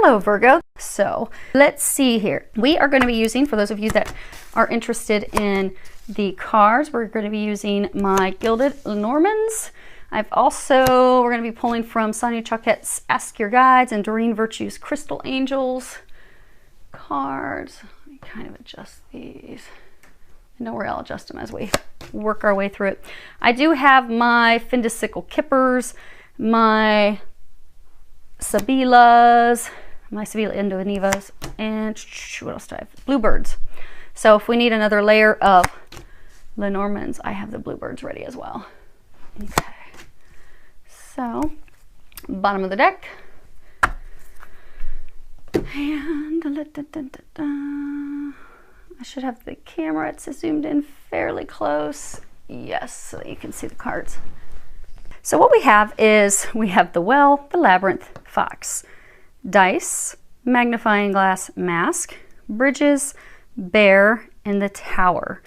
Hello, Virgo. So let's see here. We are going to be using, for those of you that are interested in the cards, we're going to be using my Gilded Lenormands. We're going to be pulling from Sonia Choquette's Ask Your Guides and Doreen Virtue's Crystal Angels cards. Let me kind of adjust these. I know where I'll adjust them as we work our way through it. I do have my Findicicle Kippers, my Sabilas, my Sabila Indonevas, and what else do I have? Bluebirds. So if we need another layer of Lenormands, I have the Bluebirds ready as well. Okay. So, bottom of the deck. And I should have the camera, it's zoomed in fairly close. Yes, so that you can see the cards. So what we have is, we have the Well, the Labyrinth, Fox, Dice, Magnifying Glass, Mask, Bridges, Bear, and the Tower.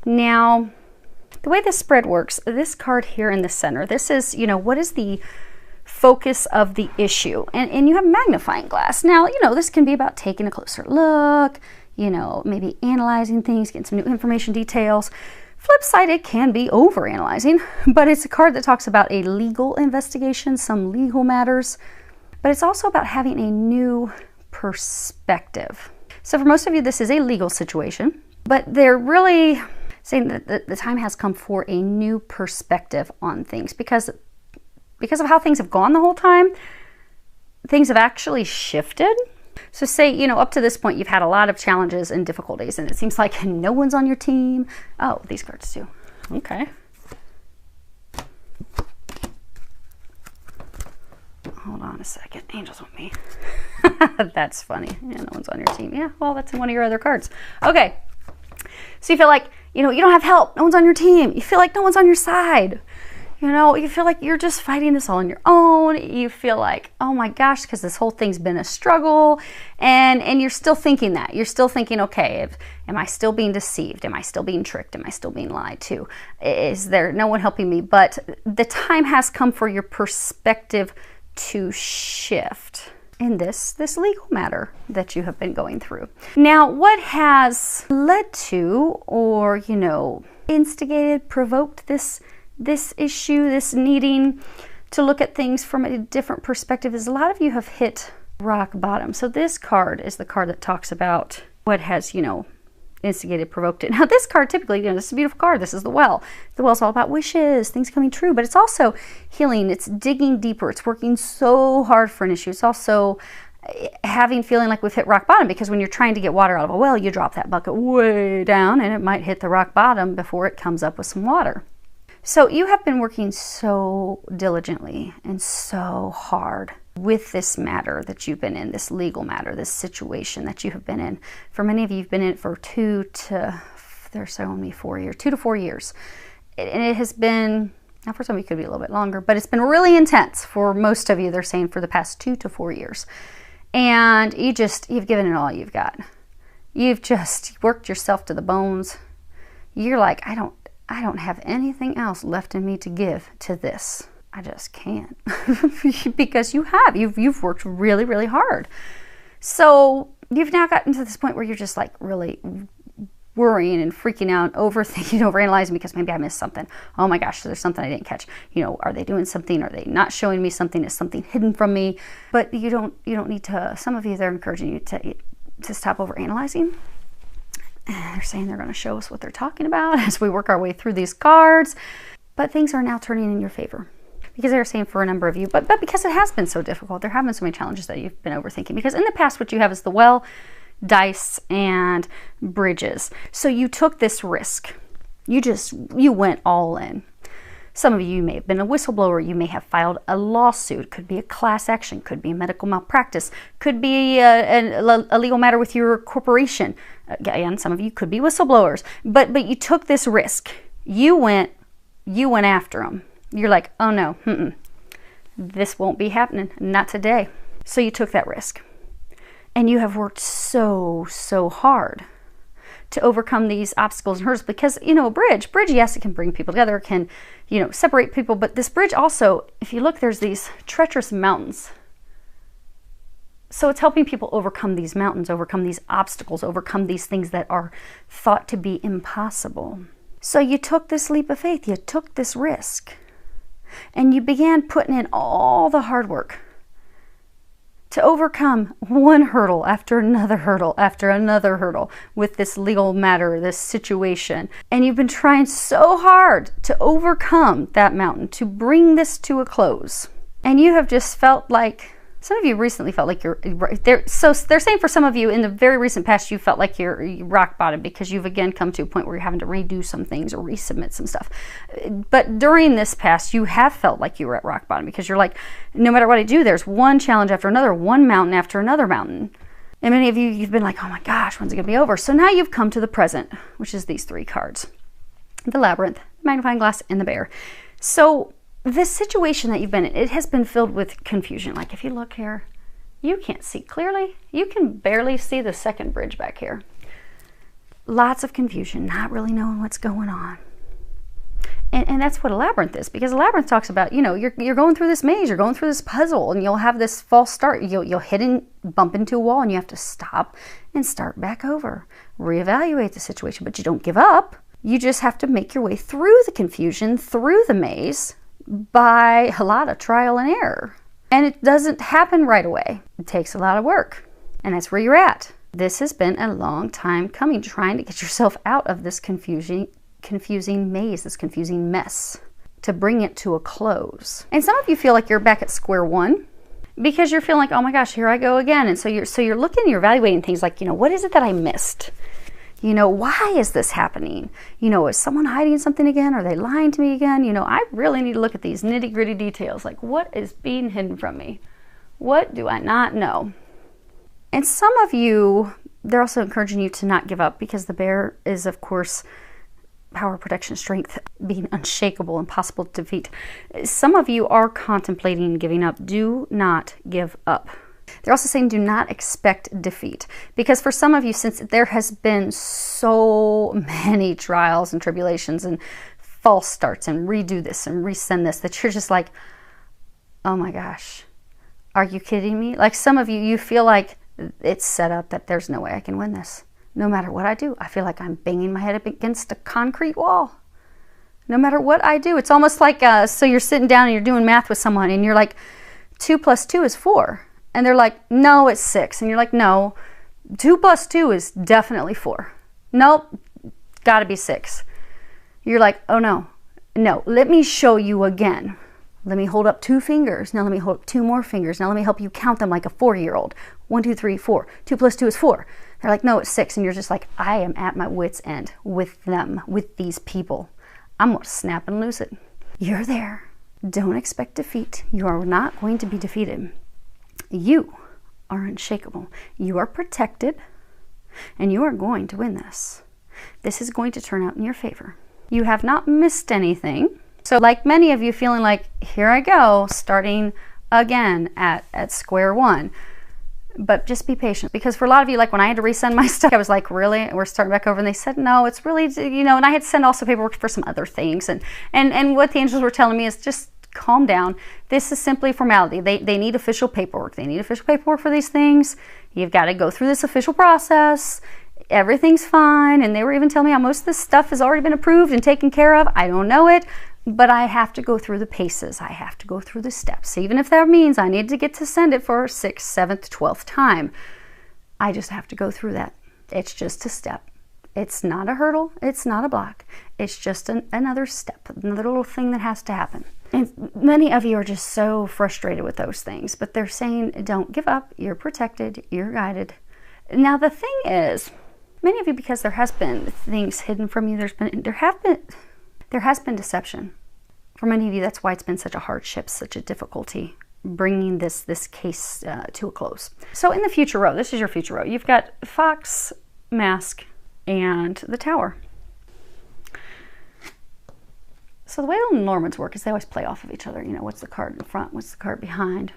Now, the way this spread works, this card here in the center, this is, you know, what is the focus of the issue? And you have Magnifying Glass. Now, you know, this can be about taking a closer look, you know, maybe analyzing things, getting some new information, details. Flip side, it can be overanalyzing, but it's a card that talks about a legal investigation, some legal matters, but it's also about having a new perspective. So for most of you, this is a legal situation, but they're really saying that the time has come for a new perspective on things because of how things have gone the whole time. Things have actually shifted. So say, you know, up to this point, you've had a lot of challenges and difficulties, and it seems like no one's on your team. Oh, these cards too. Okay. Hold on a second. Angels on me. That's funny. Yeah, no one's on your team. Yeah, well, that's in one of your other cards. Okay. So you feel like, you know, you don't have help. No one's on your team. You feel like no one's on your side. You know, you feel like you're just fighting this all on your own. You feel like, oh my gosh, because this whole thing's been a struggle. And you're still thinking that. You're still thinking, okay, am I still being deceived? Am I still being tricked? Am I still being lied to? Is there no one helping me? But the time has come for your perspective to shift in this legal matter that you have been going through. Now, what has led to, or, you know, instigated, provoked this issue, this needing to look at things from a different perspective, is a lot of you have hit rock bottom. So this card is the card that talks about what has, you know, instigated, provoked it. Now this card typically, you know, this is a beautiful card. This is the Well. The Well's all about wishes, things coming true, but it's also healing. It's digging deeper. It's working so hard for an issue. It's also feeling like we've hit rock bottom, because when you're trying to get water out of a well, you drop that bucket way down and it might hit the rock bottom before it comes up with some water. So you have been working so diligently and so hard with this matter that you've been in, this legal matter, this situation that you have been in. For many of you, you've been in it for 2 to 4 years, 2 to 4 years. And it has been, now for some of you it could be a little bit longer, but it's been really intense for most of you, they're saying, for the past 2 to 4 years. And you've given it all you've got. You've just worked yourself to the bones. You're like, I don't have anything else left in me to give to this. I just can't. Because you've worked really, really hard. So you've now gotten to this point where you're just like really worrying and freaking out, overthinking, overanalyzing, because maybe I missed something. Oh my gosh, there's something I didn't catch. You know, are they doing something? Are they not showing me something? Is something hidden from me? But you don't need to, some of you, they're encouraging you to stop overanalyzing. They're saying they're going to show us what they're talking about as we work our way through these cards. But things are now turning in your favor, because they're saying for a number of you, but because it has been so difficult, there have been so many challenges that you've been overthinking. Because in the past, what you have is the Well, Dice, and Bridges. So you took this risk. You went all in. Some of you may have been a whistleblower. You may have filed a lawsuit. Could be a class action. Could be a medical malpractice. Could be a legal matter with your corporation. Again, some of you could be whistleblowers. But you took this risk. You went after them. You're like, oh no, this won't be happening. Not today. So you took that risk. And you have worked so hard to overcome these obstacles and hurdles, because, you know, a bridge, yes, it can bring people together, it can, you know, separate people, but this bridge also, if you look, there's these treacherous mountains So it's helping people overcome these mountains, overcome these obstacles, overcome these things that are thought to be impossible. So you took this leap of faith, you took this risk, and you began putting in all the hard work to overcome one hurdle after another hurdle after another hurdle with this legal matter, this situation. And you've been trying so hard to overcome that mountain, to bring this to a close. And you have just felt like, some of you recently felt like so they're saying for some of you in the very recent past, you felt like you're rock bottom because you've again come to a point where you're having to redo some things or resubmit some stuff. But during this past, you have felt like you were at rock bottom because you're like, no matter what I do, there's one challenge after another, one mountain after another mountain. And many of you, you've been like, oh my gosh, when's it gonna be over? So now you've come to the present, which is these 3 cards: the Labyrinth, the Magnifying Glass, and the Bear. So this situation that you've been in, it has been filled with confusion. Like if you look here, you can't see clearly. You can barely see the second bridge back here. Lots of confusion, not really knowing what's going on. And that's what a labyrinth is, because a labyrinth talks about, you know, you're going through this maze, you're going through this puzzle, and you'll have this false start. You'll hit and bump into a wall, and you have to stop and start back over, reevaluate the situation, but you don't give up. You just have to make your way through the confusion, through the maze, by a lot of trial and error. And it doesn't happen right away. It takes a lot of work. And that's where you're at. This has been a long time coming, trying to get yourself out of this confusing maze, this confusing mess, to bring it to a close. And some of you feel like you're back at square one because you're feeling like, oh my gosh, here I go again. And so you're looking, you're evaluating things like, you know, what is it that I missed? You know, why is this happening? You know, is someone hiding something again? Are they lying to me again? You know, I really need to look at these nitty-gritty details. Like, what is being hidden from me? What do I not know? And some of you, they're also encouraging you to not give up, because the Bear is, of course, power, protection, strength, being unshakable, impossible to defeat. Some of you are contemplating giving up. Do not give up. They're also saying do not expect defeat, because for some of you, since there has been so many trials and tribulations and false starts and redo this and resend this, that you're just like, oh my gosh, are you kidding me? Like some of you, you feel like it's set up that there's no way I can win this. No matter what I do, I feel like I'm banging my head up against a concrete wall. No matter what I do, it's almost like, so you're sitting down and you're doing math with someone and you're like, 2 + 2 is 4. And they're like, no, it's 6. And you're like, no, 2 + 2 is definitely 4. Nope, gotta be 6. You're like, oh no, let me show you again. Let me hold up 2 fingers. Now let me hold up 2 more fingers. Now let me help you count them like a 4-year-old. 1, 2, 3, 4. 2 + 2 is 4. They're like, no, it's 6. And you're just like, I am at my wit's end with them, with these people. I'm gonna snap and lose it. You're there. Don't expect defeat. You are not going to be defeated. You are unshakable. You are protected, and you are going to win this. This is going to turn out in your favor. You have not missed anything. So like many of you feeling like, here I go, starting again at square one. But just be patient, because for a lot of you, like when I had to resend my stuff, I was like, really? We're starting back over? And they said, no, it's really, you know, and I had to send also paperwork for some other things. And what the angels were telling me is just calm down. This is simply formality. They need official paperwork. They need official paperwork for these things. You've got to go through this official process. Everything's fine. And they were even telling me how most of this stuff has already been approved and taken care of. I don't know it, but I have to go through the paces. I have to go through the steps. Even if that means I need to get to send it for 6th, 7th, 12th time. I just have to go through that. It's just a step. It's not a hurdle. It's not a block. It's just another step, another little thing that has to happen. And many of you are just so frustrated with those things, but they're saying, don't give up. You're protected. You're guided. Now, the thing is, many of you, because there has been things hidden from you, there has been deception. For many of you, that's why it's been such a hardship, such a difficulty bringing this case to a close. So in the future row, this is your future row. You've got Fox, Mask, and the Tower. So the way the Normans work is they always play off of each other. You know, what's the card in front? What's the card behind?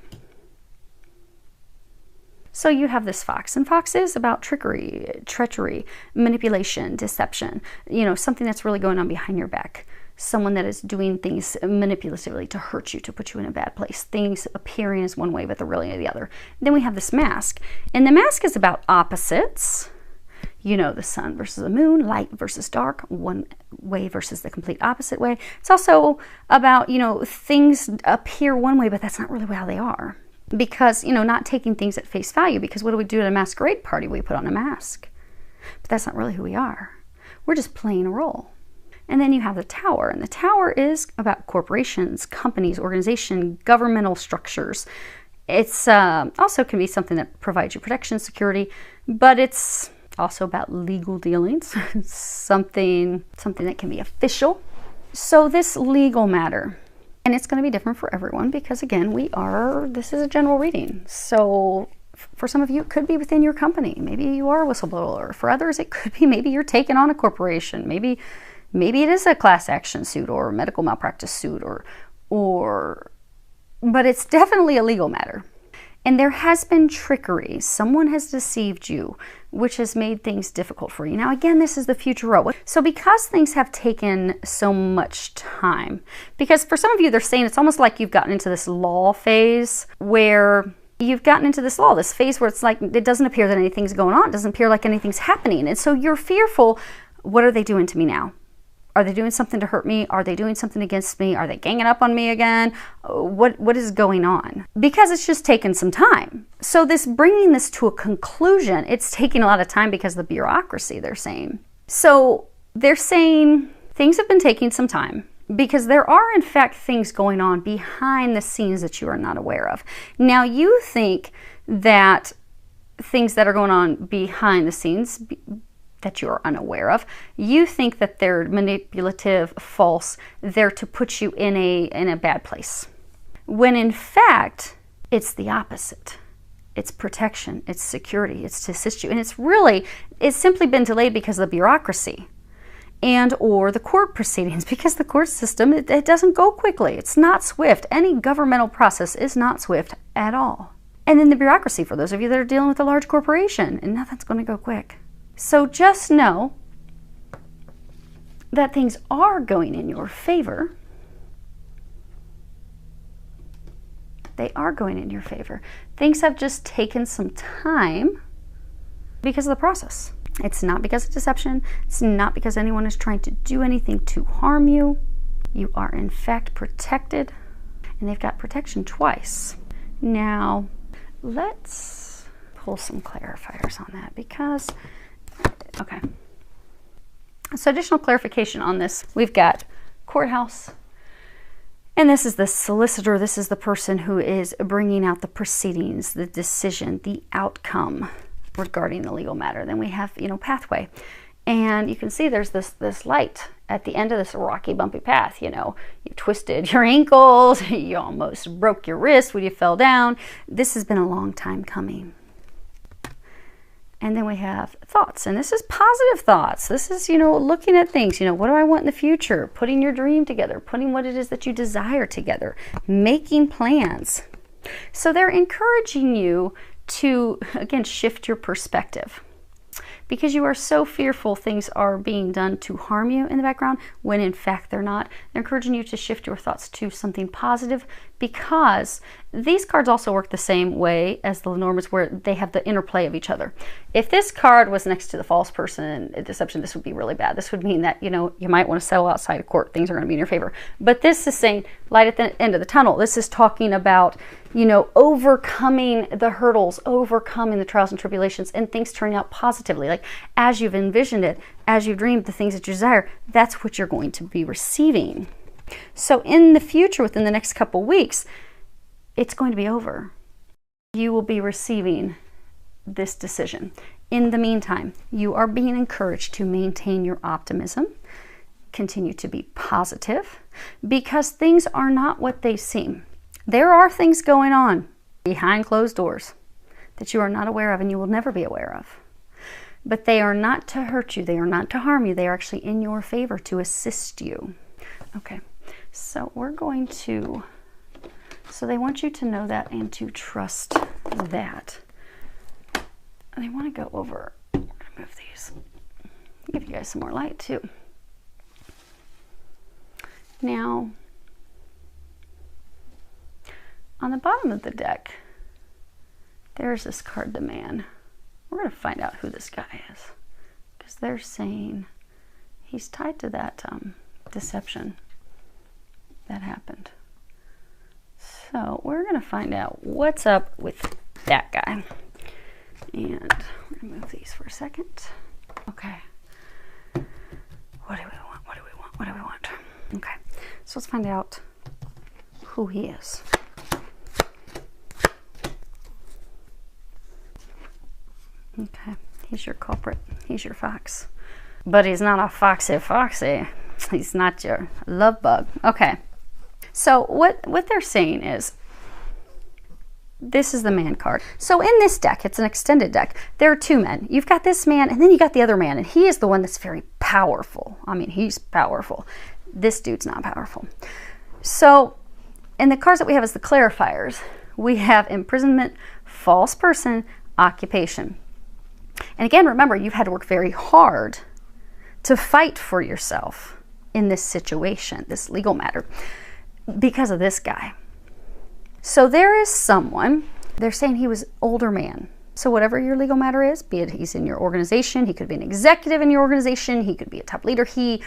So you have this Fox, and Fox is about trickery, treachery, manipulation, deception, you know, something that's really going on behind your back. someone that is doing things manipulatively to hurt you, to put you in a bad place. Things appearing as one way, but they're really the other. Then we have this mask. And the mask is about opposites. You know, the sun versus the moon, light versus dark, one way versus the complete opposite way. It's also about, you know, things appear one way, but that's not really how they are. Because, you know, not taking things at face value. Because what do we do at a masquerade party? We put on a mask. But that's not really who we are. We're just playing a role. And then you have the tower. And the tower is about corporations, companies, organization, governmental structures. It's also can be something that provides you protection, security, but it's also about legal dealings, something that can be official. So this legal matter, and it's going to be different for everyone because again, this is a general reading. So for some of you, it could be within your company. Maybe you are a whistleblower. For others, it could be maybe you're taking on a corporation. Maybe it is a class action suit or a medical malpractice suit but it's definitely a legal matter. And there has been trickery. Someone has deceived you, which has made things difficult for you. Now, again, this is the future road. So because things have taken so much time, because for some of you, they're saying it's almost like you've gotten into this lull phase where you've gotten into this lull, this phase where it's like it doesn't appear that anything's going on. It doesn't appear like anything's happening. And so you're fearful, what are they doing to me now? Are they doing something to hurt me? Are they doing something against me? Are they ganging up on me again? What is going on? Because it's just taken some time. So bringing this to a conclusion, it's taking a lot of time because of the bureaucracy, they're saying. So they're saying things have been taking some time because there are in fact things going on behind the scenes that you are not aware of. Now you think that things that are going on behind the scenes that you are unaware of, you think that they're manipulative, false, they're to put you in a bad place. When in fact, it's the opposite. It's protection, it's security, it's to assist you. And it's simply been delayed because of the bureaucracy and or the court proceedings, because the court system, it doesn't go quickly. It's not swift. Any governmental process is not swift at all. And then the bureaucracy, for those of you that are dealing with a large corporation, and nothing's going to go quick. So just know that things are going in your favor. They are going in your favor. Things have just taken some time because of the process. It's not because of deception. It's not because anyone is trying to do anything to harm you. You are in fact protected, and they've got protection twice. Now, let's pull some clarifiers on that because okay. So additional clarification on this. We've got courthouse, and this is the solicitor. This is the person who is bringing out the proceedings, the decision, the outcome regarding the legal matter. Then we have, pathway. And you can see there's this light at the end of this rocky, bumpy path. You twisted your ankles, you almost broke your wrist when you fell down. This has been a long time coming. And then we have thoughts, and this is positive thoughts. This is, looking at things, what do I want in the future? Putting your dream together, putting what it is that you desire together, making plans. So they're encouraging you to, again, shift your perspective. Because you are so fearful things are being done to harm you in the background, when in fact they're not. They're encouraging you to shift your thoughts to something positive, because these cards also work the same way as the Lenormands, where they have the interplay of each other. If this card was next to the false person and deception, this would be really bad. This would mean that, you might want to settle outside of court. Things are going to be in your favor. But this is saying light at the end of the tunnel. This is talking about, overcoming the hurdles, overcoming the trials and tribulations, and things turning out positively. Like as you've envisioned it, as you've dreamed the things that you desire, that's what you're going to be receiving. So in the future, within the next couple weeks, it's going to be over. You will be receiving this decision. In the meantime, you are being encouraged to maintain your optimism, continue to be positive, because things are not what they seem. There are things going on behind closed doors that you are not aware of, and you will never be aware of. But they are not to hurt you. They are not to harm you. They are actually in your favor to assist you. Okay, so we're going to, so they want you to know that and to trust that. And they want to go over, we're going to move these, give you guys some more light too. Now, on the bottom of the deck, there's this card, the Man. We're going to find out who this guy is, because they're saying he's tied to that deception that happened. So we're going to find out what's up with that guy. And we're going to move these for a second. Okay. What do we want? What do we want? What do we want? Okay. So let's find out who he is. Okay. He's your culprit. He's your fox. But he's not a foxy. He's not your love bug. Okay. So what they're saying is, this is the Man card. So in this deck, it's an extended deck. There are two men. You've got this man, and then you got the other man, and he is the one that's very powerful. I mean, he's powerful. This dude's not powerful. So in the cards that we have as the clarifiers, we have imprisonment, false person, occupation. And again, remember, you've had to work very hard to fight for yourself in this situation, this legal matter, because of this guy. So there is someone, they're saying he was older man. So whatever your legal matter is, be it he's in your organization, he could be an executive in your organization, he could be a top leader, he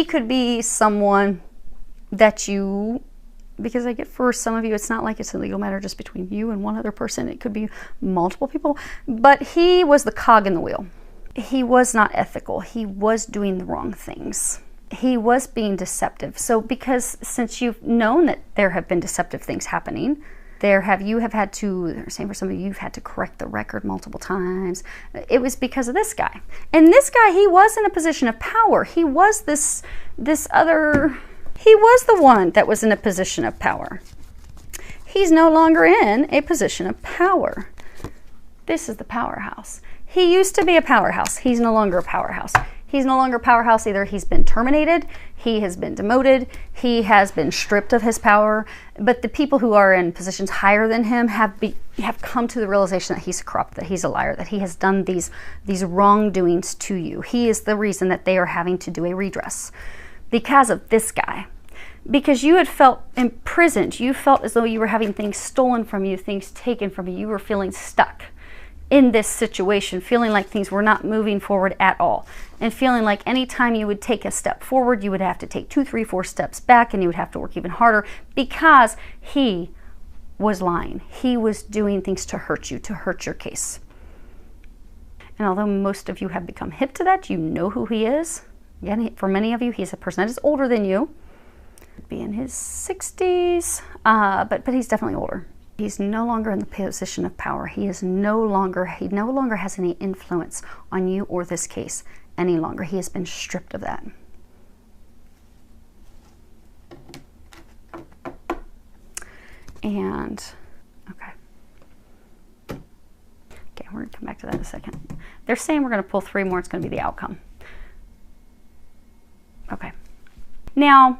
could be someone that you, because I get for some of you, it's not like it's a legal matter just between you and one other person. It could be multiple people, but he was the cog in the wheel. He was not ethical. He was doing the wrong things. He was being deceptive. So because since you've known that there have been deceptive things happening, you have had to, they're saying for some of you, you've had to correct the record multiple times. It was because of this guy. And this guy, he was in a position of power. He was he was the one that was in a position of power. He's no longer in a position of power. This is the powerhouse. He used to be a powerhouse. He's no longer a powerhouse. He's no longer a powerhouse. Either he's been terminated, he has been demoted, he has been stripped of his power. But the people who are in positions higher than him have come to the realization that he's corrupt, that he's a liar, that he has done these wrongdoings to you. He is the reason that they are having to do a redress because of this guy. Because you had felt imprisoned. You felt as though you were having things stolen from you, things taken from you. You were feeling stuck in this situation, feeling like things were not moving forward at all, and feeling like anytime you would take a step forward, you would have to take 2, 3, 4 steps back, and you would have to work even harder because he was lying. He was doing things to hurt you, to hurt your case. And although most of you have become hip to that, you know who he is. Again, for many of you, he's a person that is older than you, be in his 60s, but he's definitely older. He's no longer in the position of power. He no longer has any influence on you or this case any longer. He has been stripped of that. And, okay, we're going to come back to that in a second. They're saying we're going to pull 3 more. It's going to be the outcome. Okay. Now,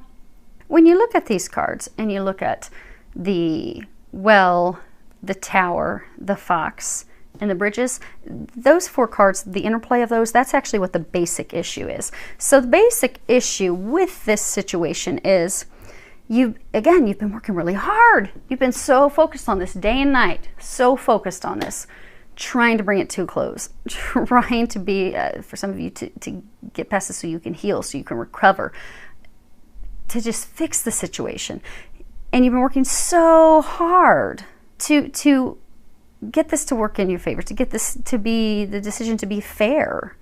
when you look at these cards and you look at the Well, the Tower, the Fox, and the Bridges, those 4 cards, the interplay of those, that's actually what the basic issue is. So the basic issue with this situation is you've been working really hard. You've been so focused on this day and night, so focused on this, trying to bring it to a close, trying to be, for some of you, to get past this so you can heal, so you can recover, to just fix the situation. And you've been working so hard to get this to work in your favor, to get this to be, the decision to be fair,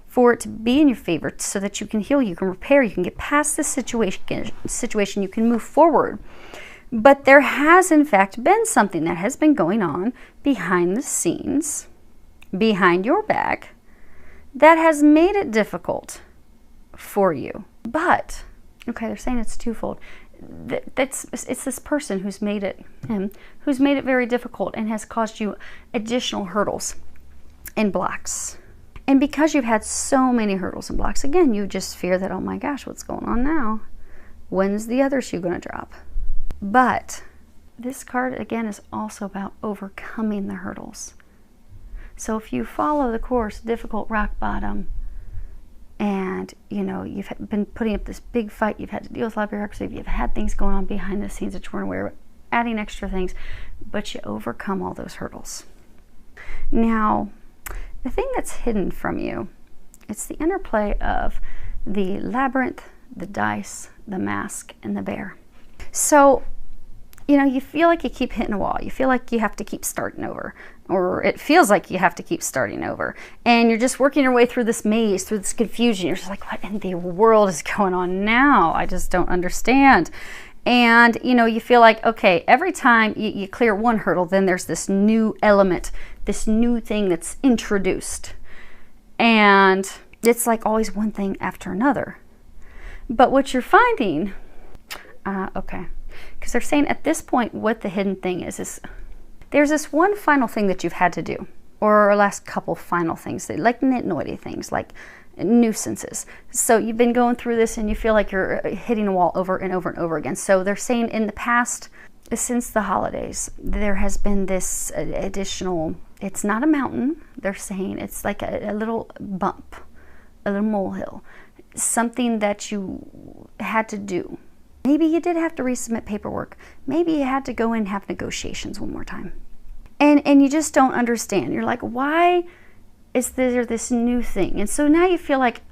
for it to be in your favor so that you can heal, you can repair, you can get past this situation, you can move forward. But there has, in fact, been something that has been going on behind the scenes, behind your back, that has made it difficult for you. But, okay, they're saying it's twofold. It's this person who's made it very difficult and has caused you additional hurdles and blocks. And because you've had so many hurdles and blocks, again, you just fear that, oh my gosh, what's going on now? When's the other shoe going to drop? But this card, again, is also about overcoming the hurdles. So if you follow the course, difficult, rock bottom, and you know, you've been putting up this big fight, you've had to deal with a lot of bureaucracy, you've had things going on behind the scenes that you weren't aware of, adding extra things, but you overcome all those hurdles. Now, the thing that's hidden from you, it's the interplay of the labyrinth, the dice, the mask, and the bear. So, you know, you feel like you keep hitting a wall. You feel like you have to keep starting over, or it feels like you have to keep starting over. And you're just working your way through this maze, through this confusion. You're just like, what in the world is going on now? I just don't understand. And, you know, you feel like, okay, every time you clear one hurdle, then there's this new element, this new thing that's introduced. And it's like always one thing after another. But what you're finding, okay, because they're saying at this point what the hidden thing is there's this one final thing that you've had to do, or last couple final things, like nitnoity things, like nuisances. So you've been going through this and you feel like you're hitting a wall over and over and over again. So they're saying in the past, since the holidays, there has been this additional, it's not a mountain, they're saying it's like a little bump, a little molehill, something that you had to do. Maybe you did have to resubmit paperwork. Maybe you had to go in and have negotiations one more time. And you just don't understand. You're like, why is there this new thing? And so now you feel like,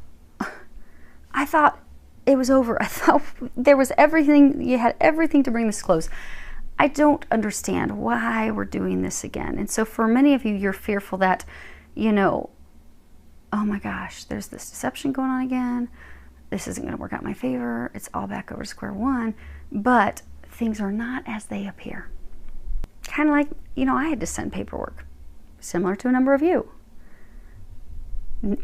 I thought it was over. I thought there was everything, you had everything to bring this close. I don't understand why we're doing this again. And so for many of you, you're fearful that, you know, oh my gosh, there's this deception going on again. This isn't going to work out in my favor. It's all back over to square one. But things are not as they appear. Kind of like, you know, I had to send paperwork, similar to a number of you.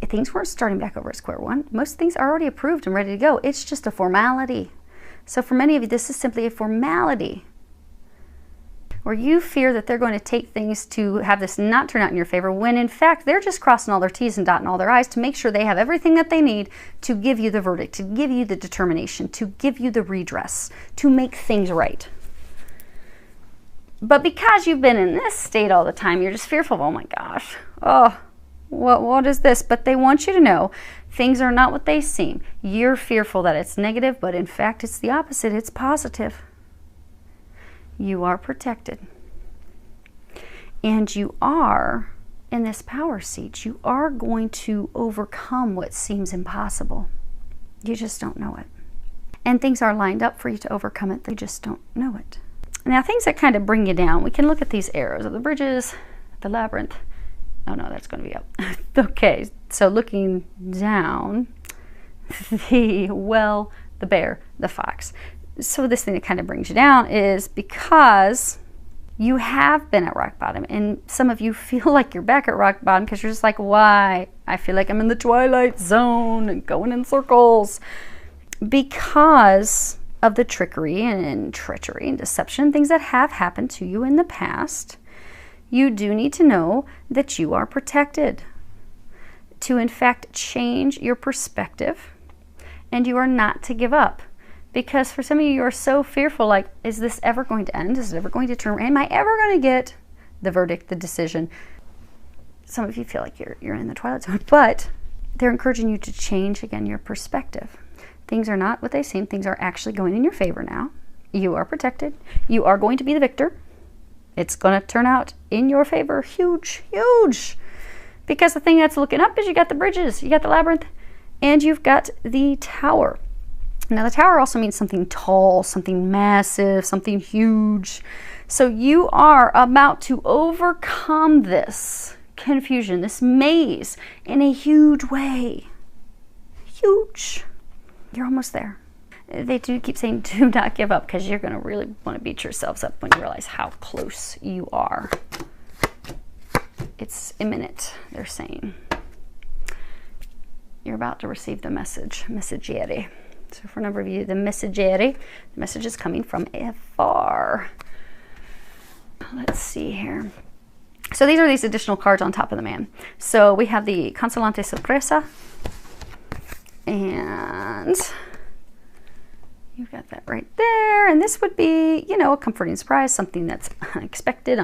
Things weren't starting back over at square one. Most things are already approved and ready to go. It's just a formality. So for many of you, this is simply a formality, where you fear that they're going to take things to have this not turn out in your favor, when in fact they're just crossing all their T's and dotting all their I's to make sure they have everything that they need to give you the verdict, to give you the determination, to give you the redress, to make things right. But because you've been in this state all the time, you're just fearful of, oh my gosh, oh, what is this? But they want you to know things are not what they seem. You're fearful that it's negative, but in fact it's the opposite. It's positive. You are protected. And you are in this power seat. You are going to overcome what seems impossible. You just don't know it. And things are lined up for you to overcome it. You just don't know it. Now, things that kind of bring you down, we can look at these arrows of the bridges, the labyrinth. Oh no, that's going to be up. Okay, so looking down, the well, the bear, the fox. So this thing that kind of brings you down is because you have been at rock bottom, and some of you feel like you're back at rock bottom because you're just like, why? I feel like I'm in the twilight zone and going in circles. Because of the trickery and treachery and deception, things that have happened to you in the past, you do need to know that you are protected. To in fact change your perspective, and you are not to give up. Because for some of you, you are so fearful, like, is this ever going to end? Is it ever going to turn? Am I ever going to get the verdict, the decision? Some of you feel like you're in the twilight zone, but they're encouraging you to change, again, your perspective. Things are not what they seem. Things are actually going in your favor now. You are protected. You are going to be the victor. It's going to turn out in your favor. Huge, huge. Because the thing that's looking up is you got the bridges, you got the labyrinth, and you've got the tower. Now, the tower also means something tall, something massive, something huge. So you are about to overcome this confusion, this maze, in a huge way. Huge. You're almost there. They do keep saying, do not give up, because you're going to really want to beat yourselves up when you realize how close you are. It's imminent, they're saying. You're about to receive the message, messaggeri. So for a number of you, the messaggeri, the message is coming from afar. Let's see here. So these are these additional cards on top of the man. So we have the Consolante Sorpresa. And You've got that right there. And this would be, you know, a comforting surprise, something that's unexpected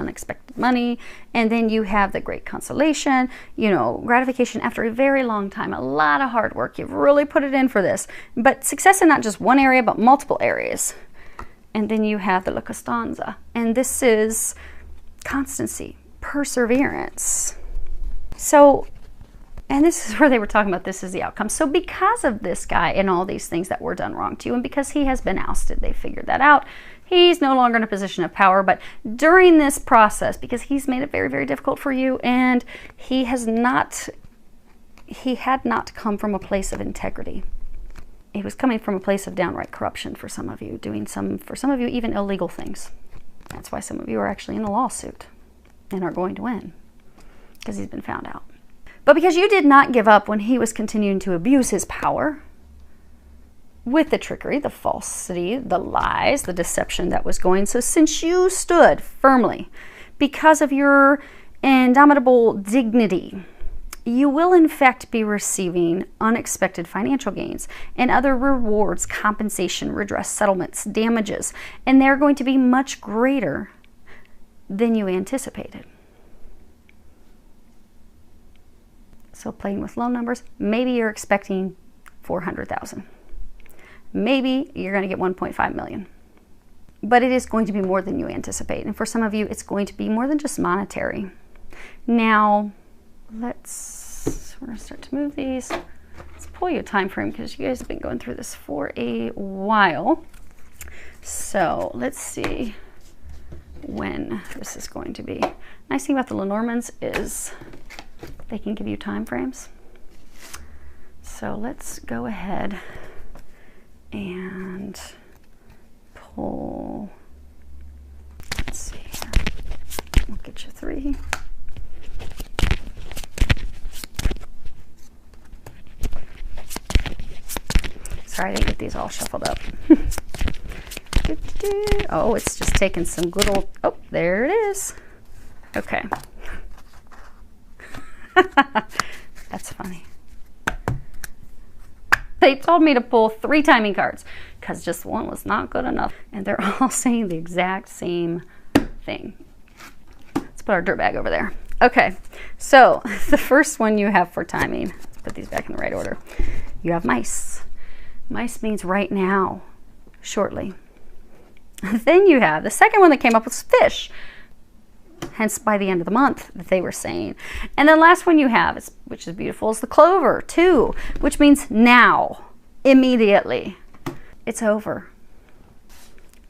money. And then you have the great consolation, you know, gratification after a very long time, a lot of hard work. You've really put it in for this. But success in not just one area, but multiple areas. And then you have the La Costanza. And this is constancy, perseverance. So, and this is where they were talking about this is the outcome. So because of this guy and all these things that were done wrong to you, and because he has been ousted, they figured that out. He's no longer in a position of power, but during this process, because he's made it very, very difficult for you, and he had not come from a place of integrity. He was coming from a place of downright corruption for some of you, doing for some of you, even illegal things. That's why some of you are actually in a lawsuit and are going to win, because he's been found out. But because you did not give up when he was continuing to abuse his power with the trickery, the falsity, the lies, the deception that was going. So since you stood firmly because of your indomitable dignity, you will in fact be receiving unexpected financial gains and other rewards, compensation, redress, settlements, damages, and they're going to be much greater than you anticipated. So playing with low numbers, maybe you're expecting 400,000. Maybe you're going to get 1.5 million. But it is going to be more than you anticipate. And for some of you, it's going to be more than just monetary. Now, we're going to start to move these. Let's pull you a time frame because you guys have been going through this for a while. So let's see when this is going to be. Nice thing about the Lenormands is they can give you time frames. So let's go ahead and pull. Let's see here. We'll get you 3. Sorry, I didn't get these all shuffled up. Oh, it's just taking some good old. Oh, there it is. Okay. That's funny. They told me to pull 3 timing cards because just one was not good enough. And they're all saying the exact same thing. Let's put our dirt bag over there. Okay, so the first one you have for timing, let's put these back in the right order. You have mice. Mice means right now, shortly. Then you have the second one that came up was fish. Hence by the end of the month that they were saying. And then last one you have, which is beautiful, is the clover, 2, which means now, immediately. It's over.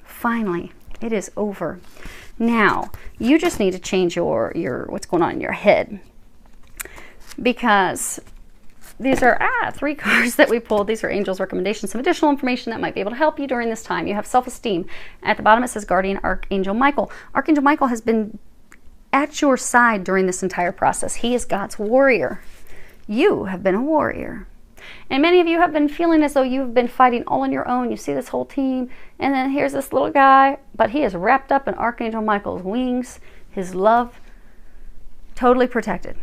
Finally, it is over. Now, you just need to change your what's going on in your head. Because these are 3 cards that we pulled. These are angels' recommendations, some additional information that might be able to help you during this time. You have self-esteem. At the bottom it says Guardian Archangel Michael. Archangel Michael has been at your side during this entire process. He is God's warrior. You have been a warrior. And many of you have been feeling as though you've been fighting all on your own. You see this whole team, and then here's this little guy, but he is wrapped up in Archangel Michael's wings, his love, totally protected.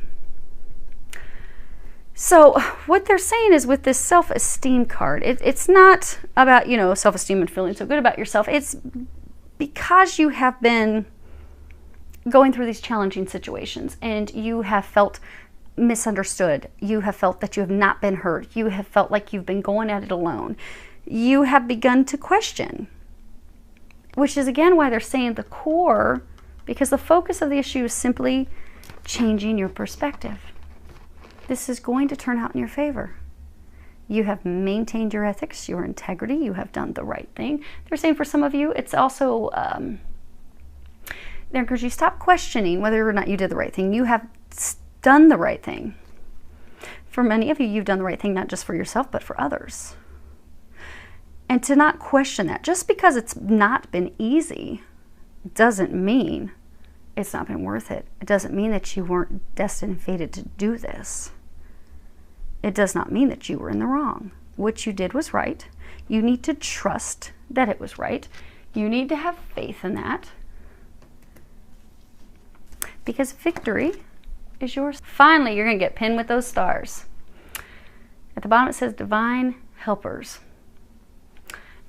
So what they're saying is with this self-esteem card, it's not about, you know, self-esteem and feeling so good about yourself. It's because you have been going through these challenging situations and you have felt misunderstood. You have felt that you have not been heard. You have felt like you've been going at it alone. You have begun to question, which is again why they're saying the core, because the focus of the issue is simply changing your perspective. This is going to turn out in your favor. You have maintained your ethics, your integrity. You have done the right thing. They're saying for some of you, it's also because you stop questioning whether or not you did the right thing. You have done the right thing. For many of you, you've done the right thing, not just for yourself, but for others. And to not question that, just because it's not been easy, doesn't mean it's not been worth it. It doesn't mean that you weren't destined and fated to do this. It does not mean that you were in the wrong. What you did was right. You need to trust that it was right. You need to have faith in that. Because victory is yours. Finally, you're going to get pinned with those stars. At the bottom it says divine helpers.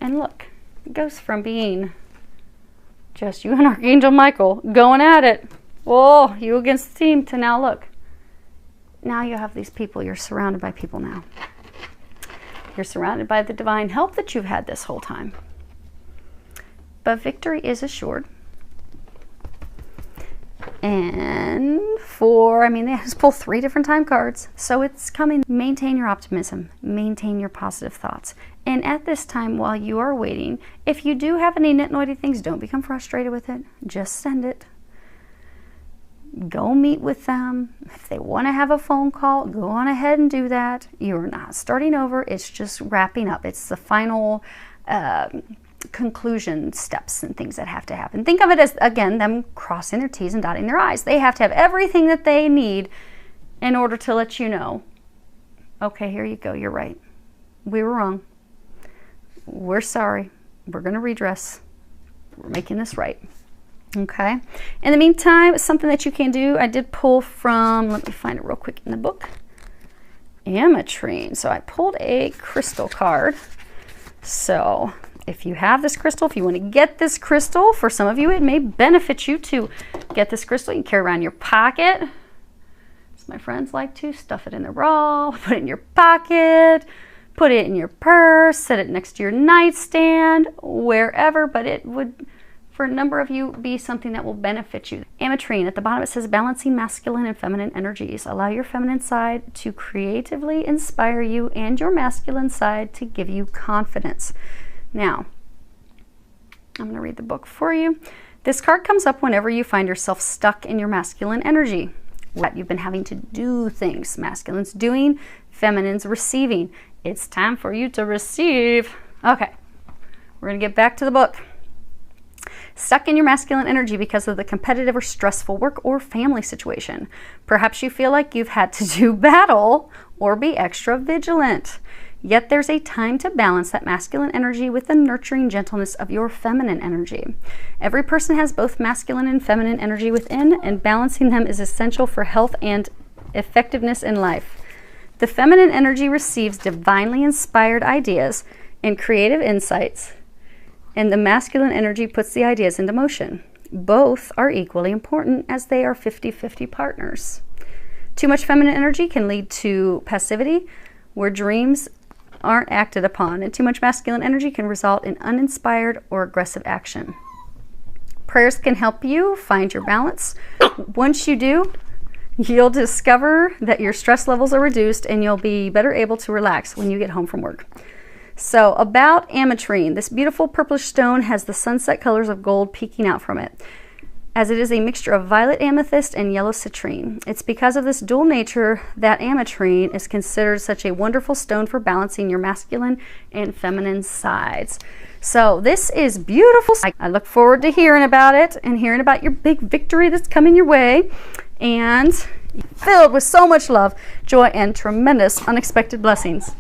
And look, it goes from being just you and Archangel Michael going at it. Oh, you against the team, to now look. Now you have these people. You're surrounded by people now. You're surrounded by the divine help that you've had this whole time. But victory is assured. And they just pull 3 different time cards. So it's coming. Maintain your optimism. Maintain your positive thoughts. And at this time, while you are waiting, if you do have any nitnoidy things, don't become frustrated with it. Just send it. Go meet with them. If they want to have a phone call, go on ahead and do that. You're not starting over. It's just wrapping up. It's the final conclusion steps and things that have to happen. Think of it as, again, them crossing their T's and dotting their I's. They have to have everything that they need in order to let you know, okay, here you go. You're right. We were wrong. We're sorry. We're going to redress. We're making this right. Okay. In the meantime, something that you can do, I did pull from, let me find it real quick in the book, Ametrine. So I pulled a crystal card. So if you have this crystal, if you want to get this crystal, for some of you, it may benefit you to get this crystal. You can carry around in your pocket. As my friends like to, stuff it in their bra, put it in your pocket, put it in your purse, set it next to your nightstand, wherever, but it would, for a number of you, be something that will benefit you. Ametrine, at the bottom it says balancing masculine and feminine energies. Allow your feminine side to creatively inspire you and your masculine side to give you confidence. Now, I'm going to read the book for you. This card comes up whenever you find yourself stuck in your masculine energy. What you've been having to do things. Masculine's doing, feminine's receiving. It's time for you to receive. Okay, we're going to get back to the book. Stuck in your masculine energy because of the competitive or stressful work or family situation. Perhaps you feel like you've had to do battle or be extra vigilant. Yet there's a time to balance that masculine energy with the nurturing gentleness of your feminine energy. Every person has both masculine and feminine energy within, and balancing them is essential for health and effectiveness in life. The feminine energy receives divinely inspired ideas and creative insights, and the masculine energy puts the ideas into motion. Both are equally important as they are 50-50 partners. Too much feminine energy can lead to passivity, where dreams aren't acted upon, and too much masculine energy can result in uninspired or aggressive action. Prayers can help you find your balance. Once you do, you'll discover that your stress levels are reduced and you'll be better able to relax when you get home from work. So about Ametrine, this beautiful purplish stone has the sunset colors of gold peeking out from it, as it is a mixture of violet amethyst and yellow citrine. It's because of this dual nature that Ametrine is considered such a wonderful stone for balancing your masculine and feminine sides. So this is beautiful. I look forward to hearing about it and hearing about your big victory that's coming your way, and filled with so much love, joy, and tremendous unexpected blessings.